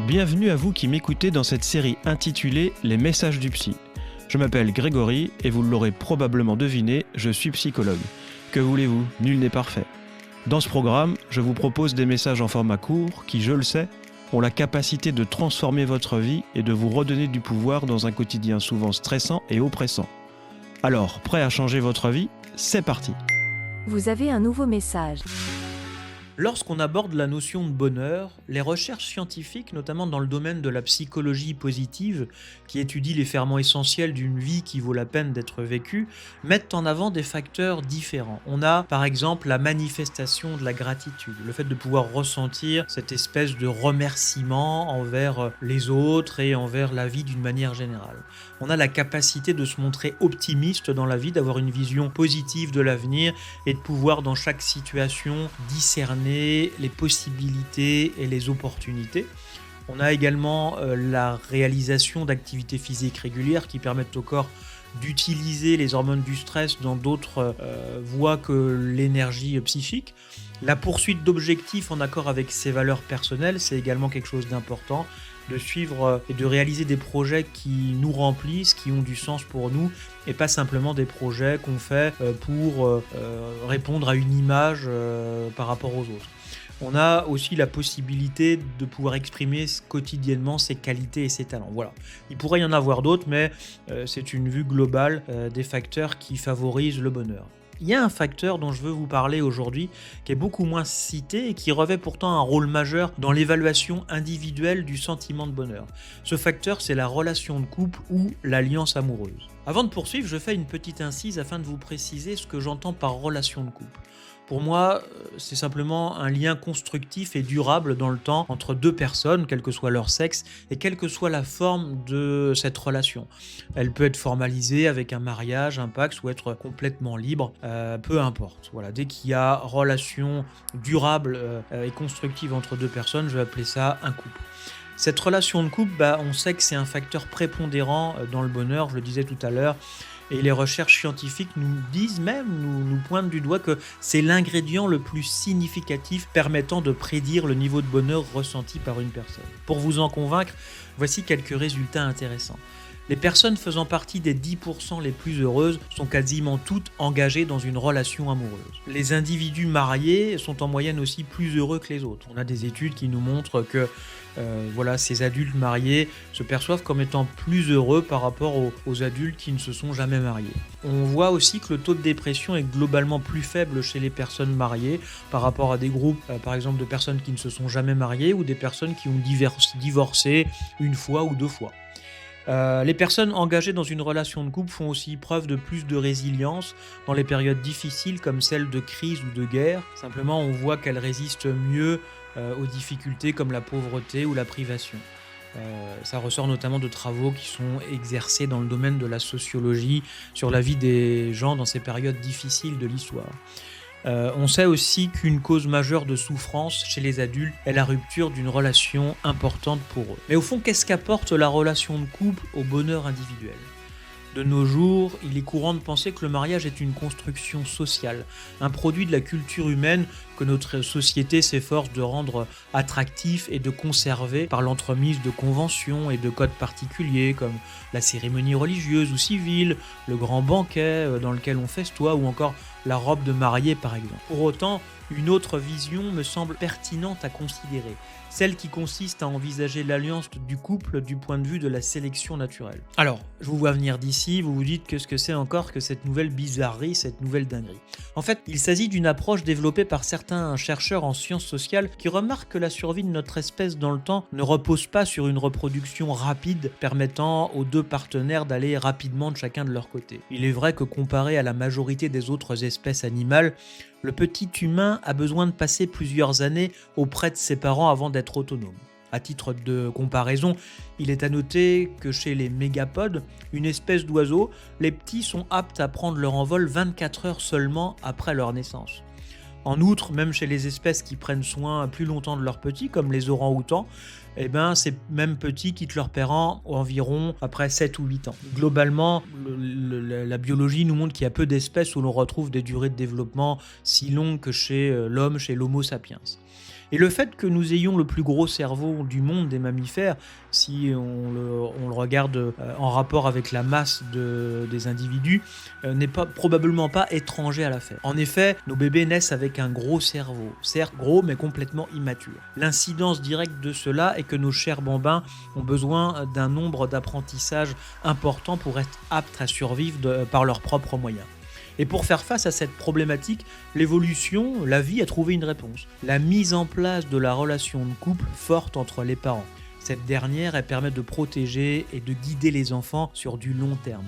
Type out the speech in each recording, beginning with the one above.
Bienvenue à vous qui m'écoutez dans cette série intitulée « Les messages du psy ». Je m'appelle Grégory et vous l'aurez probablement deviné, je suis psychologue. Que voulez-vous, nul n'est parfait. Dans ce programme, je vous propose des messages en format court qui, je le sais, ont la capacité de transformer votre vie et de vous redonner du pouvoir dans un quotidien souvent stressant et oppressant. Alors, prêt à changer votre vie ? C'est parti ! Vous avez un nouveau message. Lorsqu'on aborde la notion de bonheur, les recherches scientifiques, notamment dans le domaine de la psychologie positive, qui étudie les ferments essentiels d'une vie qui vaut la peine d'être vécue, mettent en avant des facteurs différents. On a par exemple la manifestation de la gratitude, le fait de pouvoir ressentir cette espèce de remerciement envers les autres et envers la vie d'une manière générale. On a la capacité de se montrer optimiste dans la vie, d'avoir une vision positive de l'avenir et de pouvoir dans chaque situation discerner les possibilités et les opportunités. On a également la réalisation d'activités physiques régulières qui permettent au corps d'utiliser les hormones du stress dans d'autres voies que l'énergie psychique. La poursuite d'objectifs en accord avec ses valeurs personnelles, c'est également quelque chose d'important, de suivre et de réaliser des projets qui nous remplissent, qui ont du sens pour nous, et pas simplement des projets qu'on fait pour répondre à une image par rapport aux autres. On a aussi la possibilité de pouvoir exprimer quotidiennement ses qualités et ses talents. Voilà. Il pourrait y en avoir d'autres, mais c'est une vue globale des facteurs qui favorisent le bonheur. Il y a un facteur dont je veux vous parler aujourd'hui qui est beaucoup moins cité et qui revêt pourtant un rôle majeur dans l'évaluation individuelle du sentiment de bonheur. Ce facteur, c'est la relation de couple ou l'alliance amoureuse. Avant de poursuivre, je fais une petite incise afin de vous préciser ce que j'entends par relation de couple. Pour moi, c'est simplement un lien constructif et durable dans le temps entre deux personnes, quel que soit leur sexe et quelle que soit la forme de cette relation. Elle peut être formalisée avec un mariage, un pacte ou être complètement libre, peu importe. Voilà, dès qu'il y a relation durable et constructive entre deux personnes, je vais appeler ça un couple. Cette relation de couple, on sait que c'est un facteur prépondérant dans le bonheur, je le disais tout à l'heure. Et les recherches scientifiques nous disent même, nous pointent du doigt que c'est l'ingrédient le plus significatif permettant de prédire le niveau de bonheur ressenti par une personne. Pour vous en convaincre, voici quelques résultats intéressants. Les personnes faisant partie des 10% les plus heureuses sont quasiment toutes engagées dans une relation amoureuse. Les individus mariés sont en moyenne aussi plus heureux que les autres. On a des études qui nous montrent que ces adultes mariés se perçoivent comme étant plus heureux par rapport aux adultes qui ne se sont jamais mariés. On voit aussi que le taux de dépression est globalement plus faible chez les personnes mariées par rapport à des groupes, par exemple de personnes qui ne se sont jamais mariées ou des personnes qui ont divorcé une fois ou deux fois. Les personnes engagées dans une relation de couple font aussi preuve de plus de résilience dans les périodes difficiles comme celles de crise ou de guerre. Simplement, on voit qu'elles résistent mieux aux difficultés comme la pauvreté ou la privation. Ça ressort notamment de travaux qui sont exercés dans le domaine de la sociologie sur la vie des gens dans ces périodes difficiles de l'histoire. On sait aussi qu'une cause majeure de souffrance chez les adultes est la rupture d'une relation importante pour eux. Mais au fond, qu'est-ce qu'apporte la relation de couple au bonheur individuel ? De nos jours, il est courant de penser que le mariage est une construction sociale, un produit de la culture humaine que notre société s'efforce de rendre attractif et de conserver par l'entremise de conventions et de codes particuliers comme la cérémonie religieuse ou civile, le grand banquet dans lequel on festoie ou encore la robe de mariée par exemple. Pour autant, une autre vision me semble pertinente à considérer, celle qui consiste à envisager l'alliance du couple du point de vue de la sélection naturelle. Alors, je vous vois venir d'ici, vous vous dites qu'est-ce que c'est encore que cette nouvelle bizarrerie, cette nouvelle dinguerie. En fait, il s'agit d'une approche développée par certains chercheurs en sciences sociales qui remarquent que la survie de notre espèce dans le temps ne repose pas sur une reproduction rapide permettant aux deux partenaires d'aller rapidement de chacun de leur côté. Il est vrai que comparé à la majorité des autres espèces animales, le petit humain a besoin de passer plusieurs années auprès de ses parents avant d'être autonome. À titre de comparaison, il est à noter que chez les mégapodes, une espèce d'oiseau, les petits sont aptes à prendre leur envol 24 heures seulement après leur naissance. En outre, même chez les espèces qui prennent soin plus longtemps de leurs petits, comme les orang-outans, ces mêmes petits quittent leurs parents environ après 7 ou 8 ans. Globalement, la biologie nous montre qu'il y a peu d'espèces où l'on retrouve des durées de développement si longues que chez l'homme, chez l'Homo sapiens. Et le fait que nous ayons le plus gros cerveau du monde des mammifères, si on le regarde en rapport avec la masse des individus, n'est probablement pas étranger à l'affaire. En effet, nos bébés naissent avec un gros cerveau, certes gros mais complètement immature. L'incidence directe de cela est que nos chers bambins ont besoin d'un nombre d'apprentissages important pour être aptes à survivre par leurs propres moyens. Et pour faire face à cette problématique, l'évolution, la vie a trouvé une réponse. La mise en place de la relation de couple forte entre les parents. Cette dernière, elle permet de protéger et de guider les enfants sur du long terme.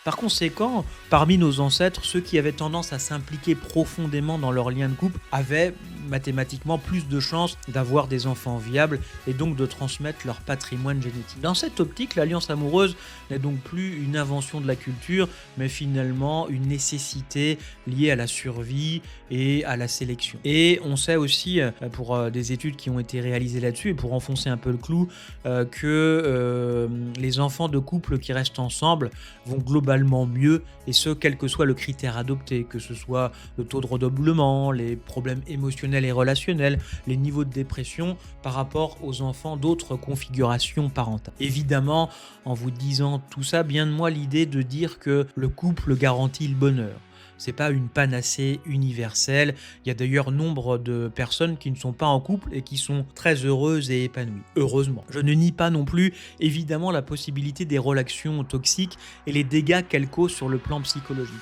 Par conséquent, parmi nos ancêtres, ceux qui avaient tendance à s'impliquer profondément dans leur lien de couple avaient mathématiquement plus de chances d'avoir des enfants viables et donc de transmettre leur patrimoine génétique. Dans cette optique, l'alliance amoureuse n'est donc plus une invention de la culture, mais finalement une nécessité liée à la survie et à la sélection. Et on sait aussi, pour des études qui ont été réalisées là-dessus, et pour enfoncer un peu le clou, que les enfants de couples qui restent ensemble vont globalement mieux, et ce, quel que soit le critère adopté, que ce soit le taux de redoublement, les problèmes émotionnels et relationnels, les niveaux de dépression par rapport aux enfants d'autres configurations parentales. Évidemment, en vous disant tout ça, bien de moi l'idée de dire que le couple garantit le bonheur. C'est pas une panacée universelle. Il y a d'ailleurs nombre de personnes qui ne sont pas en couple et qui sont très heureuses et épanouies. Heureusement. Je ne nie pas non plus, évidemment, la possibilité des relations toxiques et les dégâts qu'elles causent sur le plan psychologique.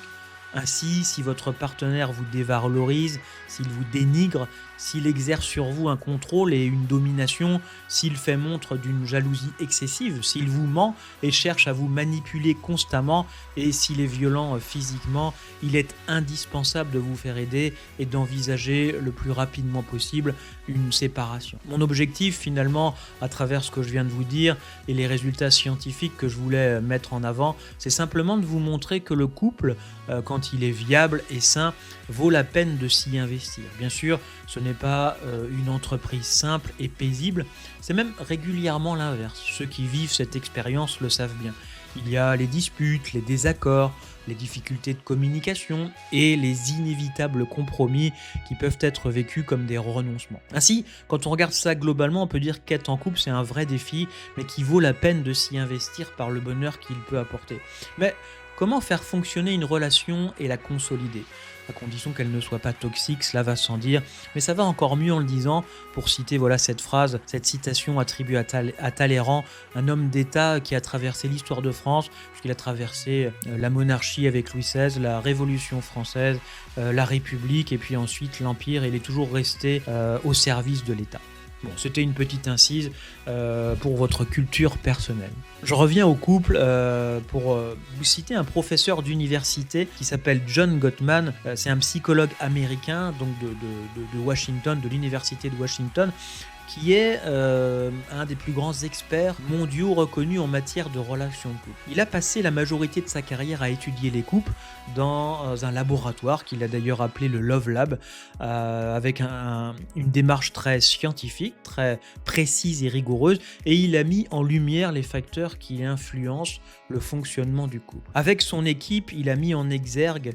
Ainsi, si votre partenaire vous dévalorise, s'il vous dénigre, s'il exerce sur vous un contrôle et une domination, s'il fait montre d'une jalousie excessive, s'il vous ment et cherche à vous manipuler constamment, et s'il est violent physiquement, il est indispensable de vous faire aider et d'envisager le plus rapidement possible une séparation. Mon objectif finalement, à travers ce que je viens de vous dire et les résultats scientifiques que je voulais mettre en avant, c'est simplement de vous montrer que le couple, quand il est viable et sain, vaut la peine de s'y investir. Bien sûr, ce n'est pas une entreprise simple et paisible, c'est même régulièrement l'inverse. Ceux qui vivent cette expérience le savent bien. Il y a les disputes, les désaccords, les difficultés de communication et les inévitables compromis qui peuvent être vécus comme des renoncements. Ainsi, quand on regarde ça globalement, on peut dire qu'être en couple, c'est un vrai défi, mais qui vaut la peine de s'y investir par le bonheur qu'il peut apporter. Mais comment faire fonctionner une relation et la consolider ? À condition qu'elle ne soit pas toxique, cela va sans dire, mais ça va encore mieux en le disant, pour citer cette phrase, cette citation attribuée à Talleyrand, un homme d'État qui a traversé l'histoire de France, puisqu'il a traversé la monarchie avec Louis XVI, la Révolution française, la République et puis ensuite l'Empire, et il est toujours resté au service de l'État. Bon, c'était une petite incise pour votre culture personnelle. Je reviens au couple pour vous citer un professeur d'université qui s'appelle John Gottman. C'est un psychologue américain donc de Washington, de l'université de Washington, qui est un des plus grands experts mondiaux reconnus en matière de relations de couple. Il a passé la majorité de sa carrière à étudier les couples dans un laboratoire qu'il a d'ailleurs appelé le Love Lab, avec une démarche très scientifique, très précise et rigoureuse, et il a mis en lumière les facteurs qui influencent le fonctionnement du couple. Avec son équipe, il a mis en exergue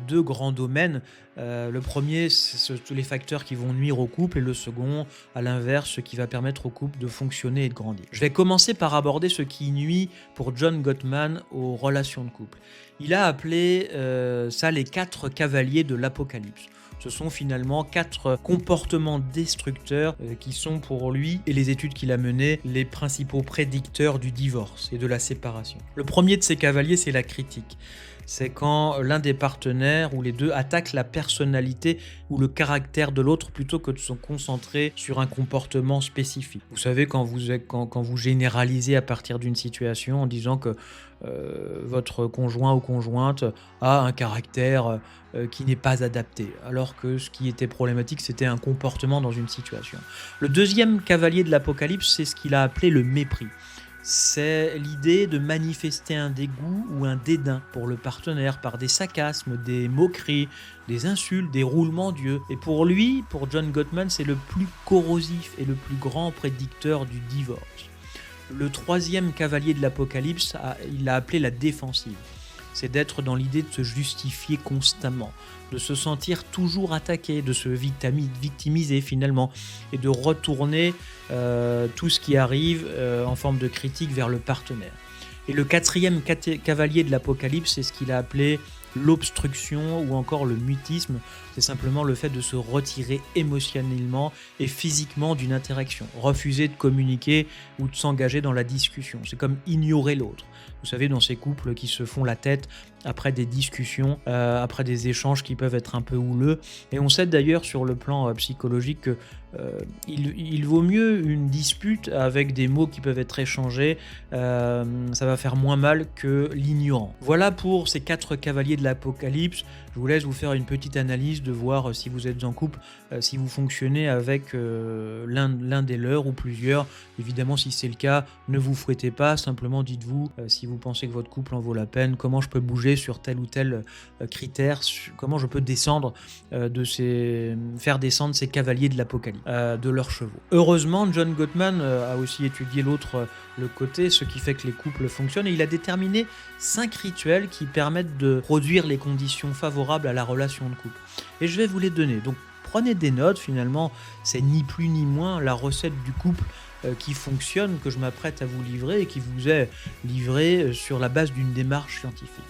deux grands domaines. Le premier, c'est tous les facteurs qui vont nuire au couple, et le second, à l'inverse, ce qui va permettre au couple de fonctionner et de grandir. Je vais commencer par aborder ce qui nuit pour John Gottman aux relations de couple. Il a appelé ça les 4 cavaliers de l'apocalypse. Ce sont finalement 4 comportements destructeurs qui sont pour lui, et les études qu'il a menées, les principaux prédicteurs du divorce et de la séparation. Le premier de ces cavaliers, c'est la critique. C'est quand l'un des partenaires ou les deux attaquent la personnalité ou le caractère de l'autre plutôt que de se concentrer sur un comportement spécifique. Vous savez, quand vous généralisez à partir d'une situation en disant que votre conjoint ou conjointe a un caractère qui n'est pas adapté, alors que ce qui était problématique, c'était un comportement dans une situation. Le deuxième cavalier de l'apocalypse, c'est ce qu'il a appelé le mépris. C'est l'idée de manifester un dégoût ou un dédain pour le partenaire par des sarcasmes, des moqueries, des insultes, des roulements d'yeux. Et pour lui, pour John Gottman, c'est le plus corrosif et le plus grand prédicteur du divorce. Le troisième cavalier de l'apocalypse, il l'a appelé la défensive. c'est d'être dans l'idée de se justifier constamment, de se sentir toujours attaqué, de se victimiser finalement, et de retourner tout ce qui arrive en forme de critique vers le partenaire. Et le quatrième cavalier de l'Apocalypse, c'est ce qu'il a appelé l'obstruction ou encore le mutisme. C'est simplement le fait de se retirer émotionnellement et physiquement d'une interaction, refuser de communiquer ou de s'engager dans la discussion. C'est comme ignorer l'autre. Vous savez, dans ces couples qui se font la tête après des discussions, après des échanges qui peuvent être un peu houleux. Et on sait d'ailleurs sur le plan psychologique que il vaut mieux une dispute avec des mots qui peuvent être échangés, ça va faire moins mal que l'ignorant. Voilà pour ces 4 cavaliers de l'Apocalypse. Je vous laisse vous faire une petite analyse de voir si vous êtes en couple, si vous fonctionnez avec l'un des leurs ou plusieurs. Évidemment, si c'est le cas, ne vous fouettez pas, simplement dites-vous si vous pensez que votre couple en vaut la peine, comment je peux bouger sur tel ou tel critère, comment je peux descendre faire descendre ces cavaliers de l'Apocalypse de leurs chevaux. Heureusement, John Gottman a aussi étudié le côté, ce qui fait que les couples fonctionnent, et il a déterminé 5 rituels qui permettent de produire les conditions favorables à la relation de couple. Et je vais vous les donner. Donc prenez des notes, finalement, c'est ni plus ni moins la recette du couple qui fonctionne, que je m'apprête à vous livrer et qui vous est livrée sur la base d'une démarche scientifique.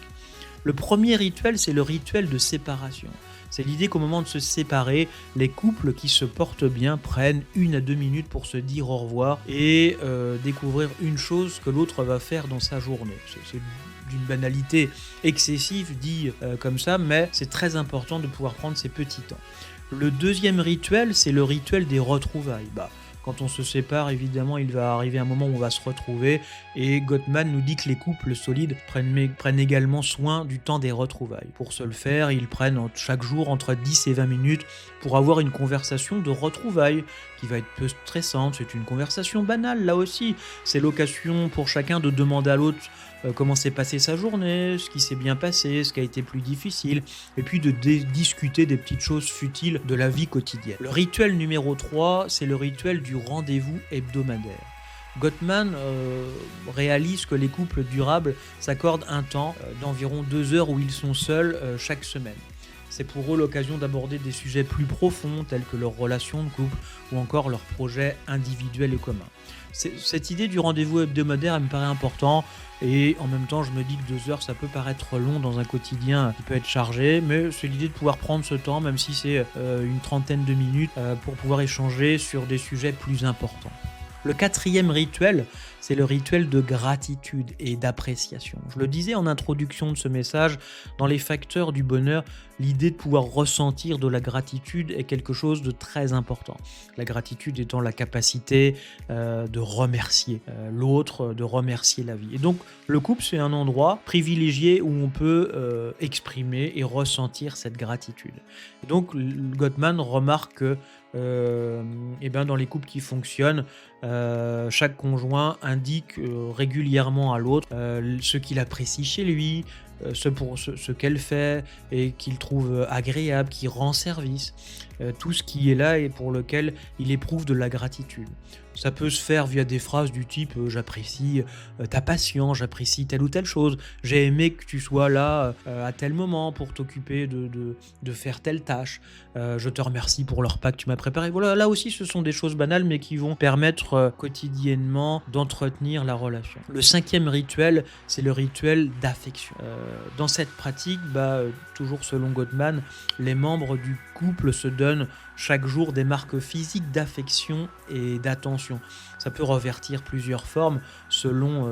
Le premier rituel, c'est le rituel de séparation. C'est l'idée qu'au moment de se séparer, les couples qui se portent bien prennent 1 à 2 minutes pour se dire au revoir et découvrir une chose que l'autre va faire dans sa journée. C'est d'une banalité excessive dit comme ça, mais c'est très important de pouvoir prendre ces petits temps. Le deuxième rituel, c'est le rituel des retrouvailles. Quand on se sépare, évidemment, il va arriver un moment où on va se retrouver, et Gottman nous dit que les couples solides prennent également soin du temps des retrouvailles. Pour ce faire, ils prennent chaque jour entre 10 et 20 minutes pour avoir une conversation de retrouvailles qui va être peu stressante. C'est une conversation banale, là aussi. C'est l'occasion pour chacun de demander à l'autre comment s'est passée sa journée, ce qui s'est bien passé, ce qui a été plus difficile, et puis de discuter des petites choses futiles de la vie quotidienne. Le rituel numéro 3, c'est le rituel du rendez-vous hebdomadaire. Gottman réalise que les couples durables s'accordent un temps d'environ 2 heures où ils sont seuls chaque semaine. C'est pour eux l'occasion d'aborder des sujets plus profonds tels que leurs relations de couple ou encore leurs projets individuels et communs. Cette idée du rendez-vous hebdomadaire, elle me paraît important, et en même temps je me dis que 2 heures ça peut paraître long dans un quotidien qui peut être chargé, mais c'est l'idée de pouvoir prendre ce temps, même si c'est une trentaine de minutes, pour pouvoir échanger sur des sujets plus importants. Le 4e rituel, c'est le rituel de gratitude et d'appréciation. Je le disais en introduction de ce message, dans les facteurs du bonheur, l'idée de pouvoir ressentir de la gratitude est quelque chose de très important. La gratitude étant la capacité de remercier l'autre, de remercier la vie. Et donc, le couple, c'est un endroit privilégié où on peut exprimer et ressentir cette gratitude. Et donc, Gottman remarque que dans les couples qui fonctionnent, chaque conjoint indique régulièrement à l'autre ce qu'il apprécie chez lui, ce qu'elle fait et qu'il trouve agréable, qui rend service, tout ce qui est là et pour lequel il éprouve de la gratitude. Ça peut se faire via des phrases du type j'apprécie ta patience, j'apprécie telle ou telle chose, j'ai aimé que tu sois là à tel moment pour t'occuper de faire telle tâche, je te remercie pour le repas que tu m'as préparé. Voilà, là aussi ce sont des choses banales mais qui vont permettre quotidiennement d'entretenir la relation. Le 5e rituel, c'est le rituel d'affection. Dans cette pratique, toujours selon Gottman, les membres du couple se donnent chaque jour des marques physiques d'affection et d'attention. Ça peut revêtir plusieurs formes selon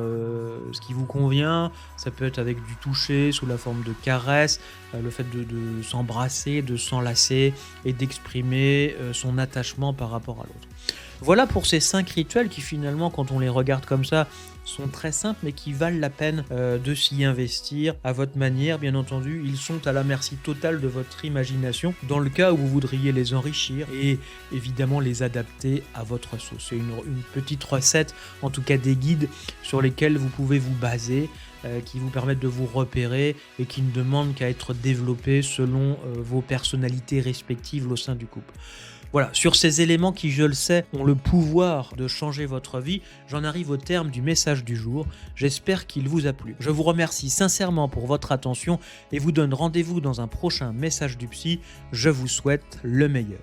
ce qui vous convient. Ça peut être avec du toucher, sous la forme de caresses, le fait de s'embrasser, de s'enlacer et d'exprimer son attachement par rapport à l'autre. Voilà pour ces 5 rituels qui finalement, quand on les regarde comme ça, sont très simples mais qui valent la peine de s'y investir à votre manière. Bien entendu, ils sont à la merci totale de votre imagination dans le cas où vous voudriez les enrichir et évidemment les adapter à votre sauce. C'est une petite recette, en tout cas des guides sur lesquels vous pouvez vous baser, qui vous permettent de vous repérer et qui ne demandent qu'à être développés selon vos personnalités respectives au sein du couple. Voilà, sur ces éléments qui, je le sais, ont le pouvoir de changer votre vie, j'en arrive au terme du message du jour. J'espère qu'il vous a plu. Je vous remercie sincèrement pour votre attention et vous donne rendez-vous dans un prochain message du psy. Je vous souhaite le meilleur.